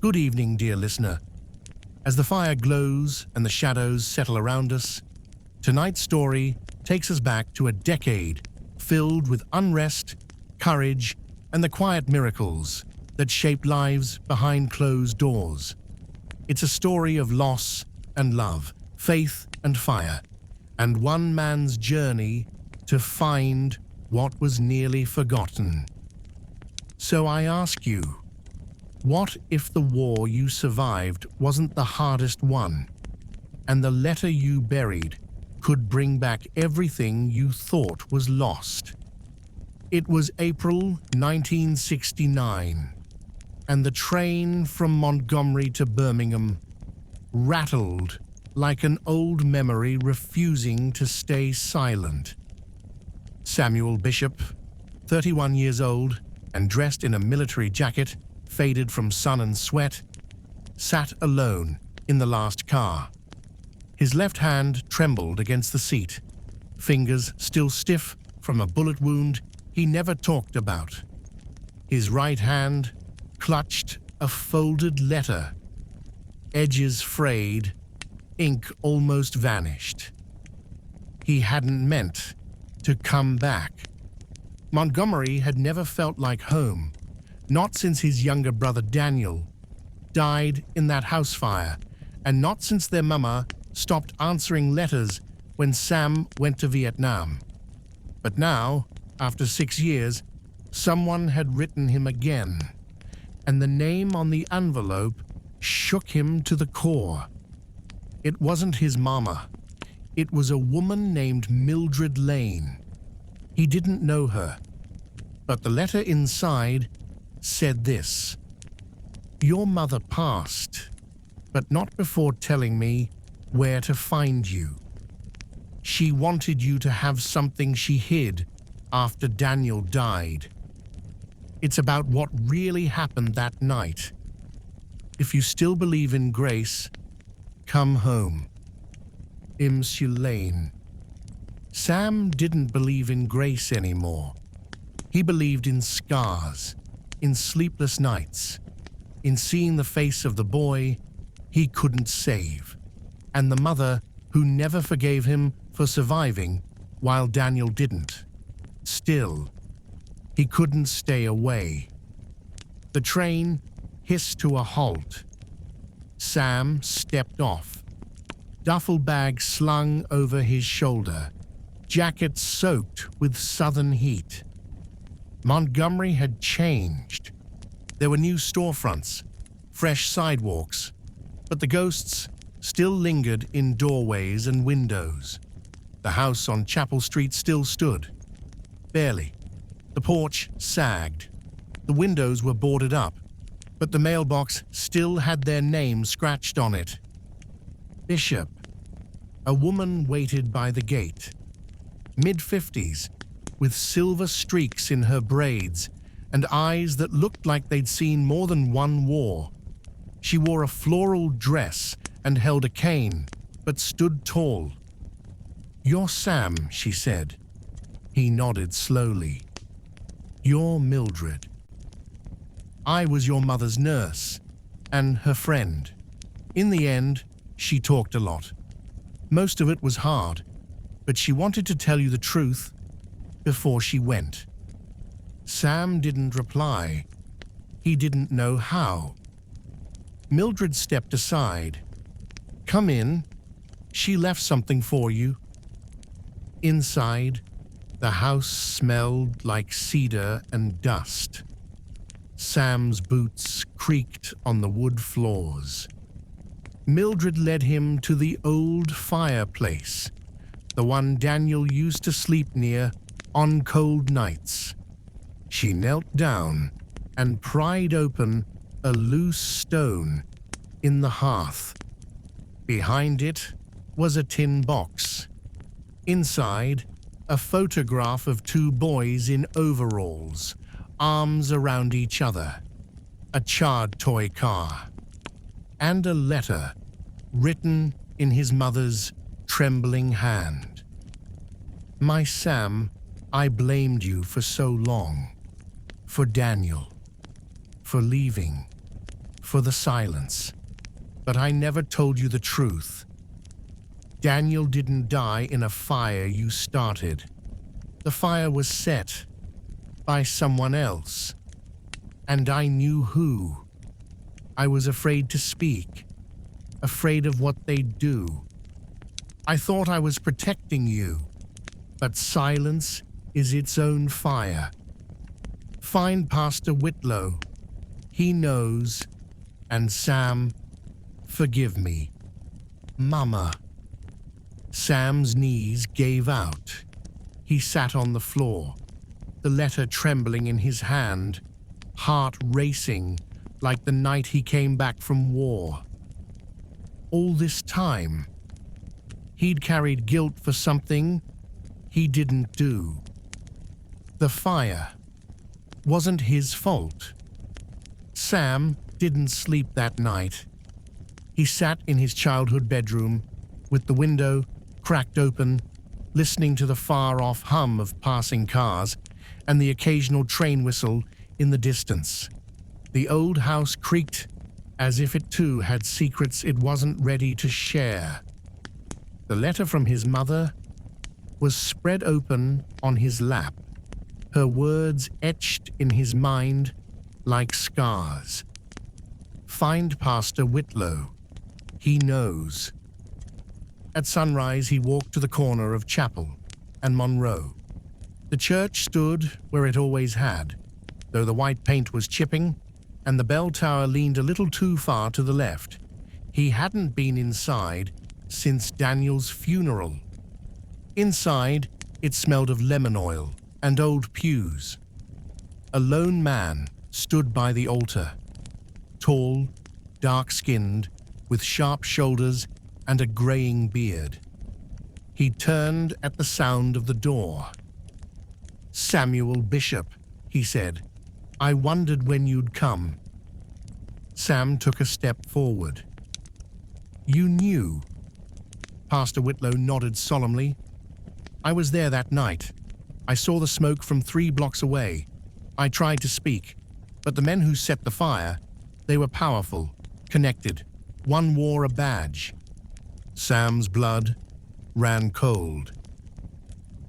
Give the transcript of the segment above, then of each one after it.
Good evening, dear listener. As the fire glows and the shadows settle around us, tonight's story takes us back to a decade filled with unrest, courage, and the quiet miracles that shaped lives behind closed doors. It's a story of loss and love, faith and fire, and one man's journey to find what was nearly forgotten. So I ask you, what if the war you survived wasn't the hardest one, and the letter you buried could bring back everything you thought was lost? It was April 1969, and the train from Montgomery to Birmingham rattled like an old memory refusing to stay silent. Samuel Bishop, 31 years old and dressed in a military jacket faded from sun and sweat, sat alone in the last car. His left hand trembled against the seat, fingers still stiff from a bullet wound he never talked about. His right hand clutched a folded letter, edges frayed, ink almost vanished. He hadn't meant to come back. Montgomery had never felt like home, not since his younger brother Daniel died in that house fire, and not since their mama stopped answering letters when Sam went to Vietnam. But now, after 6 years, someone had written him again, and the name on the envelope shook him to the core. It wasn't his mama. It was a woman named Mildred Lane. He didn't know her, but the letter inside said this: "Your mother passed, but not before telling me where to find you. She wanted you to have something she hid after Daniel died. It's about what really happened that night. If you still believe in grace, come home. Monsieur Lane." Sam didn't believe in grace anymore. He believed in scars, in sleepless nights, in seeing the face of the boy he couldn't save, and the mother who never forgave him for surviving while Daniel didn't. Still, he couldn't stay away. The train hissed to a halt. Sam stepped off, duffel bag slung over his shoulder, jacket soaked with southern heat. Montgomery had changed. There were new storefronts, fresh sidewalks, but the ghosts still lingered in doorways and windows. The house on Chapel Street still stood, barely. The porch sagged. The windows were boarded up, but the mailbox still had their name scratched on it. Bishop. A woman waited by the gate, mid-50s, with silver streaks in her braids and eyes that looked like they'd seen more than one war. She wore a floral dress and held a cane, but stood tall. "You're Sam," she said. He nodded slowly. "You're Mildred. I was your mother's nurse and her friend. In the end, she talked a lot. Most of it was hard, but she wanted to tell you the truth before she went." Sam didn't reply. He didn't know how. Mildred stepped aside. "Come in. She left something for you." Inside, the house smelled like cedar and dust. Sam's boots creaked on the wood floors. Mildred led him to the old fireplace, the one Daniel used to sleep near on cold nights. She knelt down and pried open a loose stone in the hearth. Behind it was a tin box. Inside, a photograph of 2 boys in overalls, arms around each other, a charred toy car, and a letter written in his mother's trembling hand. "My Sam, I blamed you for so long. For Daniel. For leaving. for the silence. But I never told you the truth. Daniel didn't die in a fire you started. The fire was set by someone else, and I knew who. I was afraid to speak, afraid of what they'd do. I thought I was protecting you, but silence is its own fire. Find Pastor Whitlow. He knows. And Sam, forgive me. Mama. Sam's knees gave out. He sat on the floor, the letter trembling in his hand, heart racing like the night he came back from war. All this time, he'd carried guilt for something he didn't do. The fire wasn't his fault. Sam didn't sleep that night. He sat in his childhood bedroom with the window cracked open, listening to the far-off hum of passing cars and the occasional train whistle in the distance. The old house creaked as if it too had secrets it wasn't ready to share. The letter from his mother was spread open on his lap, her words etched in his mind like scars. Find Pastor Whitlow. He knows. At sunrise, he walked to the corner of Chapel and Monroe. The church stood where it always had, though the white paint was chipping and the bell tower leaned a little too far to the left. He hadn't been inside since Daniel's funeral. Inside, it smelled of lemon oil and old pews. A lone man stood by the altar, tall, dark-skinned, with sharp shoulders and a graying beard. He turned at the sound of the door. "Samuel Bishop," he said. "I wondered when you'd come." Sam took a step forward. "You knew?" Pastor Whitlow nodded solemnly. "I was there that night. I saw the smoke from 3 blocks away. I tried to speak, but the men who set the fire, they were powerful, connected. One wore a badge." Sam's blood ran cold.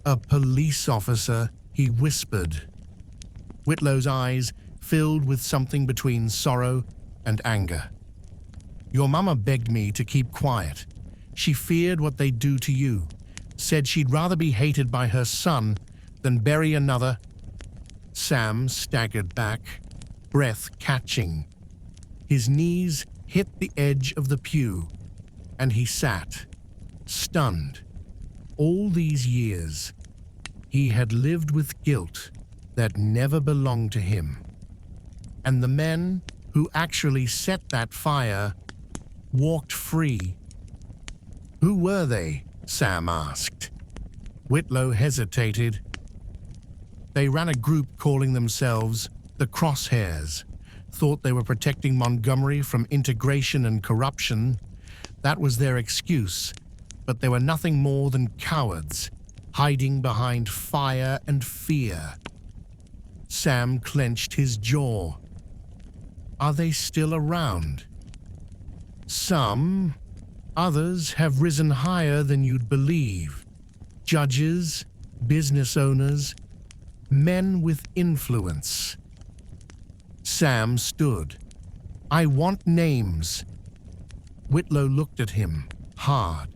"A police officer," he whispered. Whitlow's eyes filled with something between sorrow and anger. "Your mama begged me to keep quiet. She feared what they'd do to you, said she'd rather be hated by her son than bury another." Sam staggered back, breath catching. His knees hit the edge of the pew, and he sat, stunned. All these years, he had lived with guilt that never belonged to him. And the men who actually set that fire walked free. "Who were they?" Sam asked. Whitlow hesitated. "They ran a group calling themselves the Crosshairs, thought they were protecting Montgomery from integration and corruption. That was their excuse, but they were nothing more than cowards, hiding behind fire and fear." Sam clenched his jaw. "Are they still around?" "Some. Others have risen higher than you'd believe. Judges, business owners, men with influence." Sam stood. "I want names." Whitlow looked at him, hard.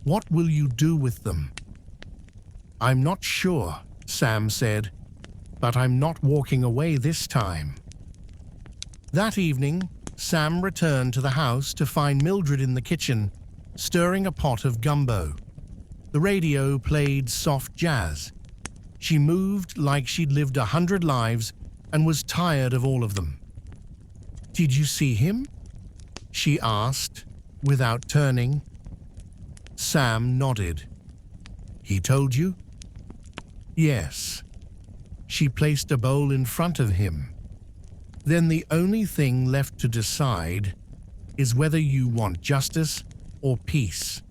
"What will you do with them?" "I'm not sure," Sam said, "but I'm not walking away this time." That evening, Sam returned to the house to find Mildred in the kitchen, stirring a pot of gumbo. The radio played soft jazz. She moved like she'd lived 100 lives and was tired of all of them. "Did you see him?" she asked, without turning. Sam nodded. "He told you?" "Yes." She placed a bowl in front of him. "Then the only thing left to decide is whether you want justice or peace."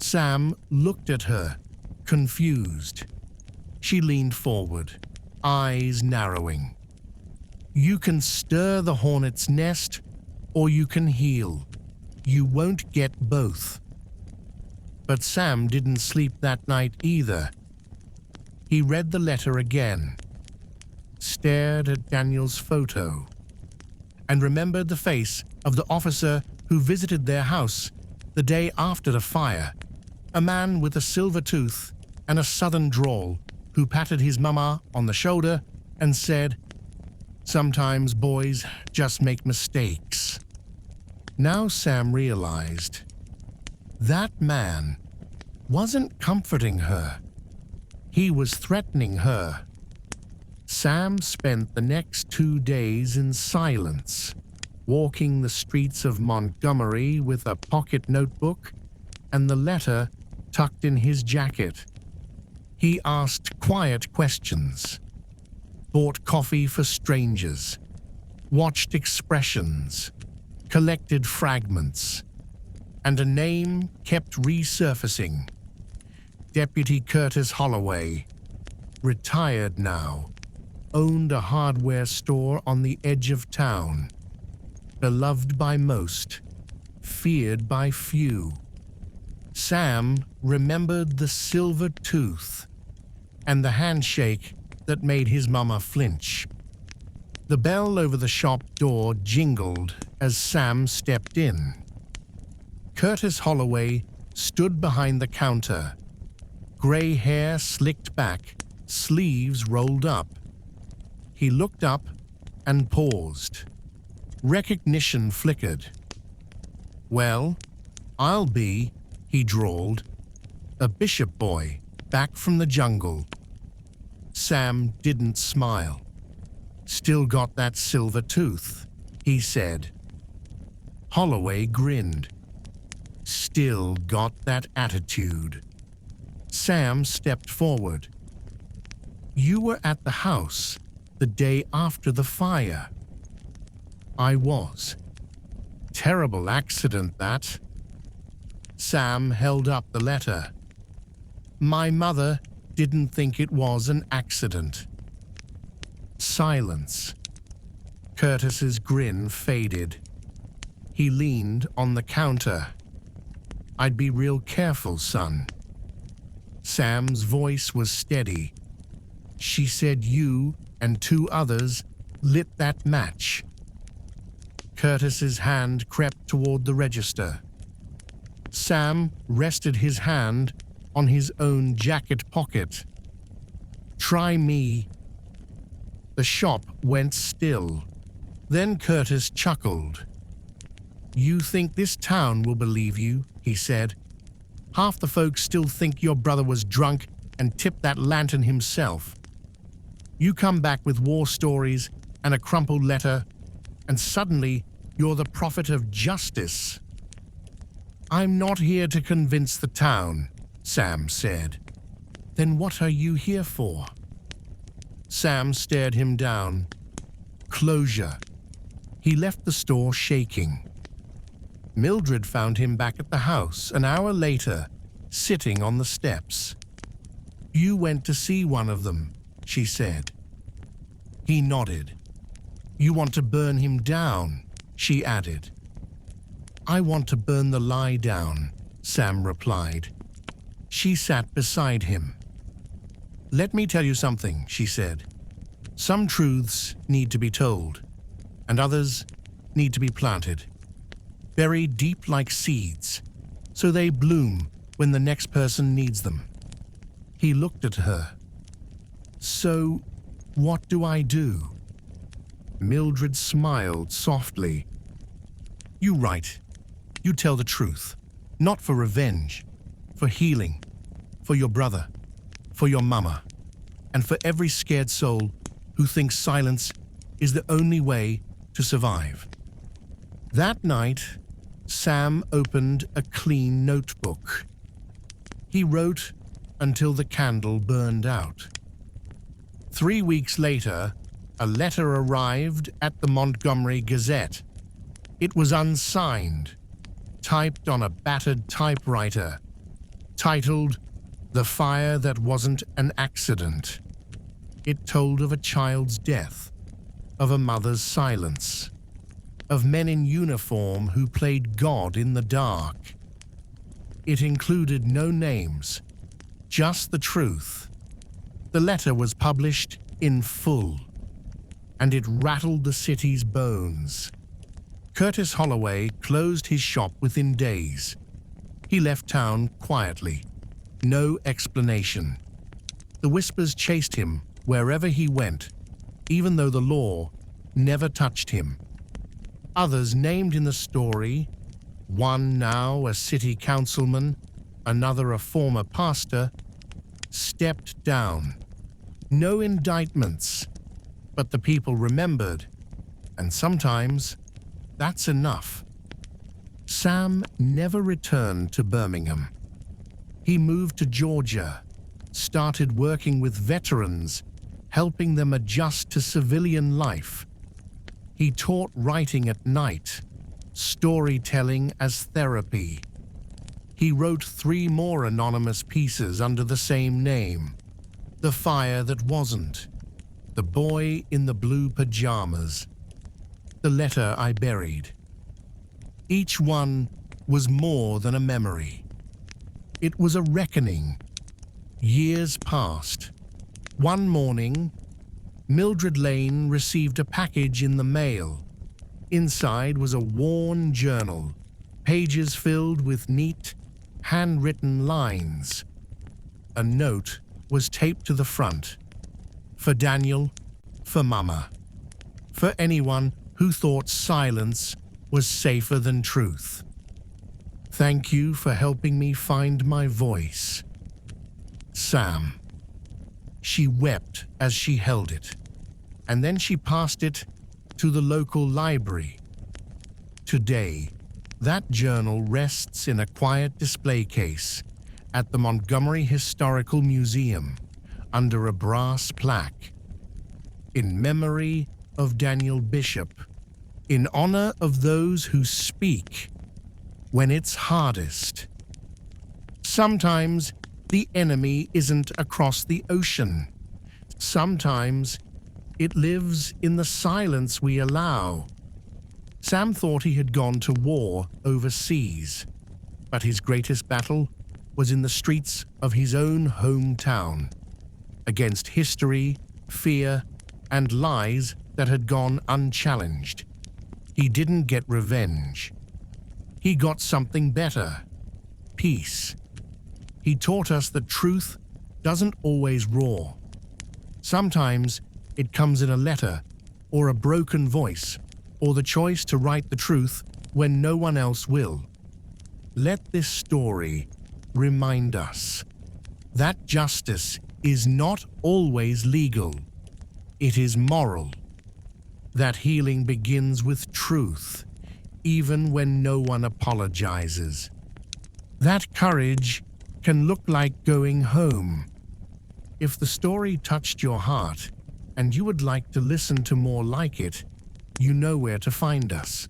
Sam looked at her, confused. She leaned forward, eyes narrowing. You can stir the hornet's nest, or you can heal. You won't get both. But Sam didn't sleep that night either. He read the letter again, stared at Daniel's photo, and remembered the face of the officer who visited their house the day after the fire, a man with a silver tooth and a southern drawl who patted his mama on the shoulder and said, "Sometimes boys just make mistakes." Now Sam realized that man wasn't comforting her. He was threatening her. Sam spent the next 2 days in silence, walking the streets of Montgomery with a pocket notebook and the letter tucked in his jacket. He asked quiet questions, bought coffee for strangers, watched expressions, collected fragments, and a name kept resurfacing. Deputy Curtis Holloway, retired now, owned a hardware store on the edge of town, beloved by most, feared by few. Sam remembered the silver tooth and the handshake that made his mama flinch. The bell over the shop door jingled as Sam stepped in. Curtis Holloway stood behind the counter, gray hair slicked back, sleeves rolled up. He looked up and paused. Recognition flickered. "Well, I'll be," he drawled, "a bishop boy back from the jungle." Sam didn't smile. "Still got that silver tooth," he said. Holloway grinned. "Still got that attitude." Sam stepped forward. "You were at the house the day after the fire." "I was. Terrible accident, that." Sam held up the letter. "My mother didn't think it was an accident." Silence. Curtis's grin faded. He leaned on the counter. "I'd be real careful, son." Sam's voice was steady. "She said you and 2 others lit that match." Curtis's hand crept toward the register. Sam rested his hand on his own jacket pocket. "Try me." The shop went still. Then Curtis chuckled. "You think this town will believe you?" he said. "Half the folks still think your brother was drunk and tipped that lantern himself. You come back with war stories and a crumpled letter, and suddenly you're the prophet of justice." "I'm not here to convince the town," Sam said. "Then what are you here for?" Sam stared him down. "Closure." He left the store shaking. Mildred found him back at the house an hour later, sitting on the steps. "You went to see one of them," she said. He nodded. "You want to burn him down," she added. "I want to burn the lie down," Sam replied. She sat beside him. "Let me tell you something," she said. "Some truths need to be told, and others need to be planted, buried deep like seeds, so they bloom when the next person needs them." He looked at her. "So, what do I do?" Mildred smiled softly. "You write. You tell the truth, not for revenge, for healing, for your brother, for your mama, and for every scared soul who thinks silence is the only way to survive." That night, Sam opened a clean notebook. He wrote until the candle burned out. 3 weeks later, a letter arrived at the Montgomery Gazette. It was unsigned, typed on a battered typewriter, titled "The Fire That Wasn't an Accident." It told of a child's death, of a mother's silence, of men in uniform who played God in the dark. It included no names, just the truth. The letter was published in full, and it rattled the city's bones. Curtis Holloway closed his shop within days. He left town quietly, no explanation. The whispers chased him wherever he went, even though the law never touched him. Others named in the story, one now a city councilman, another a former pastor, stepped down. No indictments, but the people remembered, and sometimes that's enough. Sam never returned to Birmingham. He moved to Georgia, started working with veterans, helping them adjust to civilian life. He taught writing at night, storytelling as therapy. He wrote 3 more anonymous pieces under the same name: The Fire That Wasn't, The Boy in the Blue Pajamas, The Letter I Buried. Each one was more than a memory. It was a reckoning. Years passed. One morning, Mildred Lane received a package in the mail. Inside was a worn journal, pages filled with neat, handwritten lines. A note was taped to the front. For Daniel, for Mama, for anyone who thought silence was safer than truth. Thank you for helping me find my voice. Sam. She wept as she held it, and then she passed it to the local library. Today, that journal rests in a quiet display case at the Montgomery Historical Museum under a brass plaque. In memory of Daniel Bishop, in honor of those who speak when it's hardest. Sometimes the enemy isn't across the ocean. Sometimes it lives in the silence we allow. Sam thought he had gone to war overseas, but his greatest battle was in the streets of his own hometown, against history, fear, and lies that had gone unchallenged. He didn't get revenge. He got something better: peace. He taught us that truth doesn't always roar. Sometimes it comes in a letter, or a broken voice, or the choice to write the truth when no one else will. Let this story remind us that justice is not always legal. It is moral. That healing begins with truth, even when no one apologizes. That courage can look like going home. If the story touched your heart and you would like to listen to more like it, you know where to find us.